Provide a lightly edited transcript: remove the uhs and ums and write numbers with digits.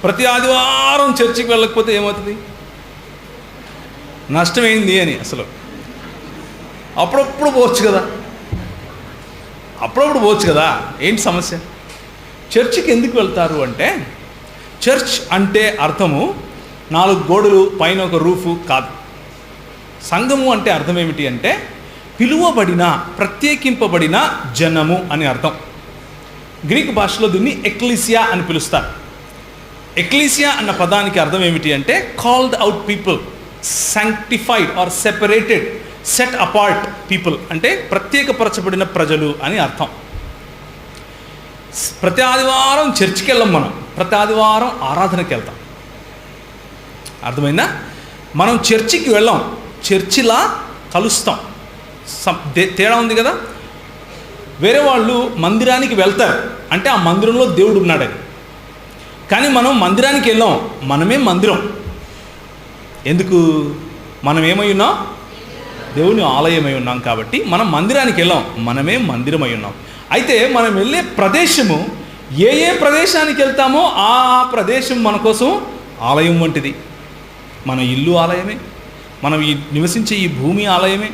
ప్రతి ఆదివారం చర్చికి వెళ్ళకపోతే ఏమవుతుంది? నష్టమైంది అని. అసలు అప్పుడప్పుడు పోవచ్చు కదా, ఏంటి సమస్య? చర్చికి ఎందుకు వెళ్తారు అంటే, చర్చ్ అంటే అర్థము 4 గోడలు పైన ఒక రూఫు కాదు. సంఘము అంటే అర్థం ఏమిటి అంటే పిలువబడిన, ప్రత్యేకింపబడిన జనము అని అర్థం. గ్రీకు భాషలో దీన్ని ఎక్లీసియా అని పిలుస్తారు. ఎక్లీసియా అన్న పదానికి అర్థం ఏమిటి అంటే called out people, sanctified or separated, set apart people, అంటే ప్రత్యేకపరచబడిన ప్రజలు అని అర్థం. ప్రతి ఆదివారం చర్చికి వెళ్ళాం, మనం ప్రతి ఆదివారం ఆరాధనకి వెళ్తాం. అర్థమైందా? మనం చర్చికి వెళ్ళాం, చర్చిలా కలుస్తాం. తేడా ఉంది కదా. వేరే వాళ్ళు మందిరానికి వెళ్తారు అంటే ఆ మందిరంలో దేవుడు ఉన్నాడని, కానీ మనం మందిరానికి వెళ్ళాం, మనమే మందిరం. ఎందుకు? మనం ఏమై ఉన్నాం? దేవుని ఆలయమై ఉన్నాం. కాబట్టి మనం మందిరానికి వెళ్ళాం, మనమే మందిరమై ఉన్నాం. అయితే మనం వెళ్ళే ప్రదేశము, ఏ ప్రదేశానికి వెళ్తామో ఆ ప్రదేశం మన కోసం ఆలయం వంటిది. మన ఇల్లు ఆలయమే, మనం నివసించే ఈ భూమి ఆలయమే.